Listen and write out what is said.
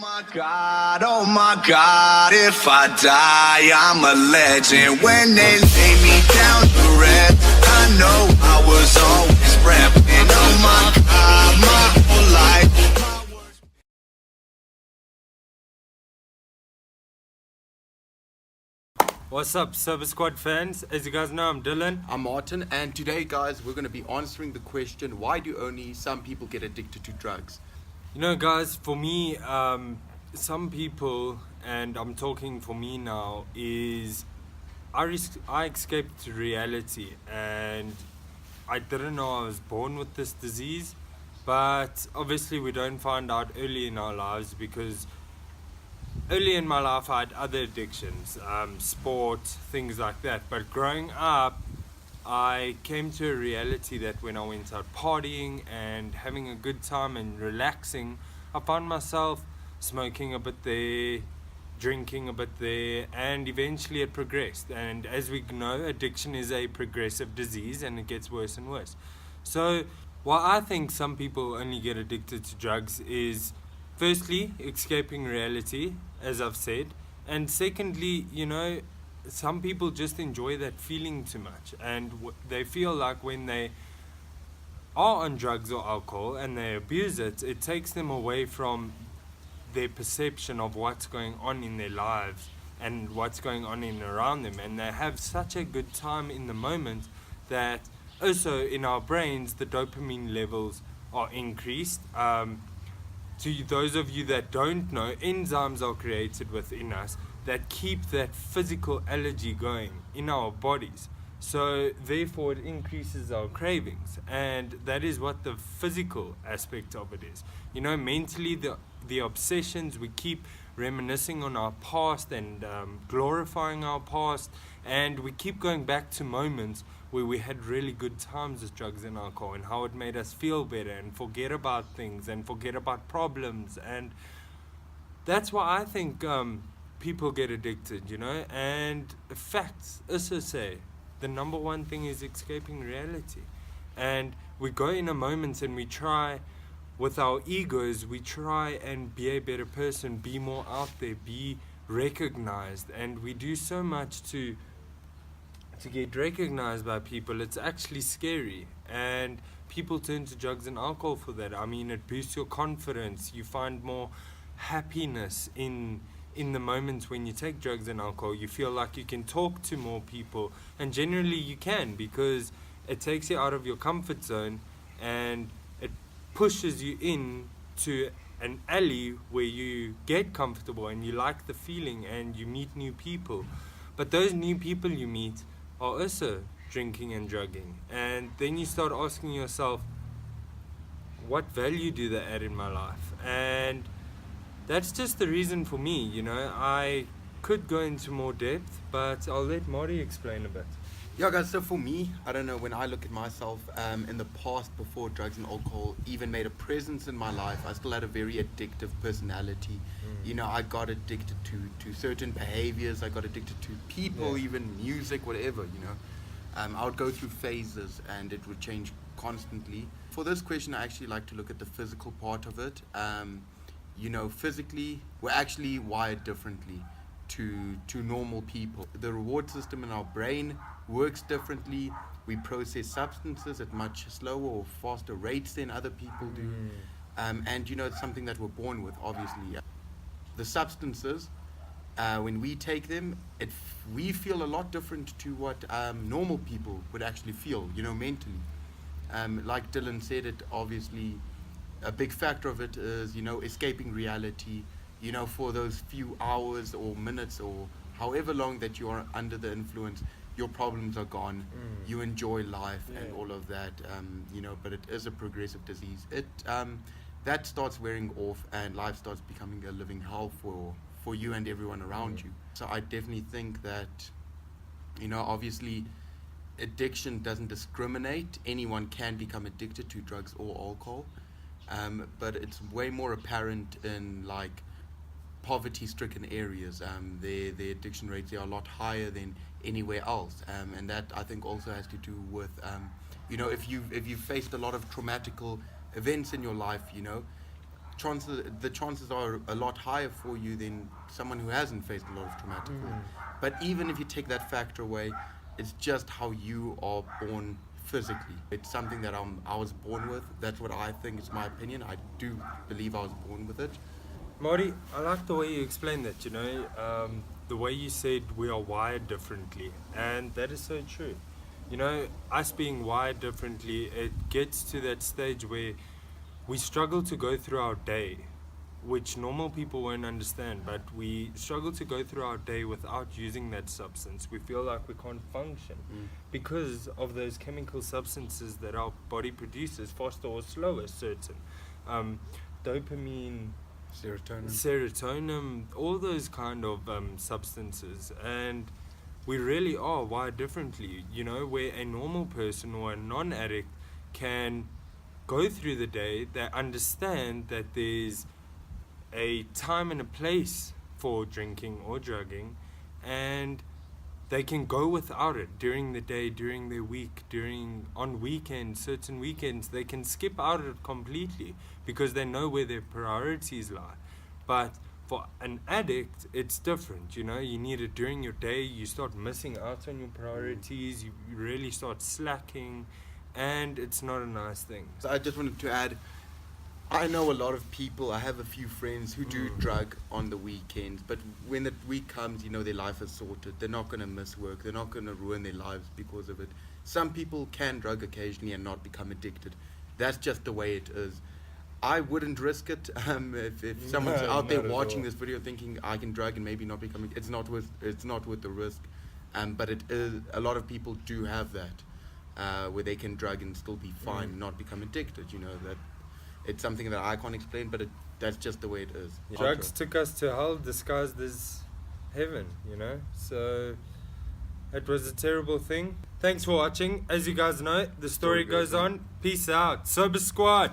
Oh my God, if I die, I'm a legend. When they lay me down to rest, I know I was always repping. Oh my God, my whole life. What's up, Soba Squad fans? As you guys know, I'm Dylan. I'm Martin, and today, guys, we're going to be answering the question, why do only some people get addicted to drugs? You know, guys, for me, some people, and I'm talking for me now, is I escaped reality, and I didn't know I was born with this disease, but obviously we don't find out early in our lives because early in my life I had other addictions, sport, things like that. But growing up, I came to a reality that when I went out partying and having a good time and relaxing, I found myself smoking a bit there, drinking a bit there, and eventually it progressed. And as we know, addiction is a progressive disease and it gets worse and worse. So why I think some people only get addicted to drugs is firstly escaping reality, as I've said, and secondly, you know, some people just enjoy that feeling too much, and they feel like when they are on drugs or alcohol and they abuse it, it takes them away from their perception of what's going on in their lives and what's going on in around them, and they have such a good time in the moment that also in our brains the dopamine levels are increased. To those of you that don't know, enzymes are created within us that keep that physical allergy going in our bodies. So therefore it increases our cravings, and that is what the physical aspect of it is. You know, mentally the obsessions, we keep reminiscing on our past and glorifying our past, and we keep going back to moments where we had really good times with drugs and alcohol and how it made us feel better and forget about things and forget about problems. And that's why I think people get addicted, you know. And facts also say the number one thing is escaping reality. And we go in a moment and we try, with our egos, we try and be a better person, be more out there, be recognized. And we do so much to get recognized by people. It's actually scary, and people turn to drugs and alcohol for that. I mean, it boosts your confidence. You find more happiness in the moments when you take drugs and alcohol. You feel like you can talk to more people, and generally you can, because it takes you out of your comfort zone and it pushes you in to an alley where you get comfortable and you like the feeling and you meet new people. But those new people you meet are also drinking and drugging, and then you start asking yourself, what value do they add in my life? And that's just the reason for me, you know. I could go into more depth, but I'll let Marty explain a bit. Yeah, guys, so for me, I don't know, when I look at myself, in the past, before drugs and alcohol even made a presence in my life, I still had a very addictive personality. You know, I got addicted to certain behaviors, I got addicted to people, even music, whatever, you know. I would go through phases and it would change constantly. For this question, I actually like to look at the physical part of it. You know, physically, we're actually wired differently to normal people. The reward system in our brain works differently. We process substances at much slower or faster rates than other people do. And you know, it's something that we're born with, obviously. The substances, when we take them, we feel a lot different to what normal people would actually feel, you know, mentally. Like Dylan said, it obviously, a big factor of it is, you know, escaping reality. You know, for those few hours or minutes or however long that you are under the influence, your problems are gone. You enjoy life and all of that, you know, but it is a progressive disease. That starts wearing off and life starts becoming a living hell for you and everyone around you. So I definitely think that, you know, obviously addiction doesn't discriminate. Anyone can become addicted to drugs or alcohol, but it's way more apparent in like poverty-stricken areas. Their addiction rates are a lot higher than anywhere else, and that I think also has to do with, you know, if you've faced a lot of traumatical events in your life, you know, the chances are a lot higher for you than someone who hasn't faced a lot of traumatic. But even if you take that factor away, it's just how you are born physically. It's something that I was born with. That's what I think. It's my opinion. I do believe I was born with it. Marty, I like the way you explained that, you know, the way you said we are wired differently, and that is so true. You know, us being wired differently, it gets to that stage where we struggle to go through our day, which normal people won't understand, but we struggle to go through our day without using that substance. We feel like we can't function because of those chemical substances that our body produces, faster or slower, certain. Dopamine, serotonin, all those kind of substances, and we really are wired differently, you know, where a normal person or a non-addict can go through the day, they understand that there's a time and a place for drinking or drugging, and they can go without it during the day, during their week, on weekends, certain weekends, they can skip out it completely because they know where their priorities lie. But for an addict, it's different, you know, you need it during your day, you start missing out on your priorities, you really start slacking, and it's not a nice thing. So I just wanted to add, I know a lot of people, I have a few friends who do drug on the weekends, but when the week comes, you know, their life is sorted. They're not going to miss work. They're not going to ruin their lives because of it. Some people can drug occasionally and not become addicted. That's just the way it is. I wouldn't risk it. If someone's out there watching this video thinking I can drug and maybe not become, it's not worth the risk. But it is, a lot of people do have that, where they can drug and still be fine, not become addicted. You know that. It's something that I can't explain, but that's just the way it is. Drugs took us to hell disguised as heaven, you know? So it was a terrible thing. Thanks for watching. As you guys know, the story goes on. Peace out. Soba Squad.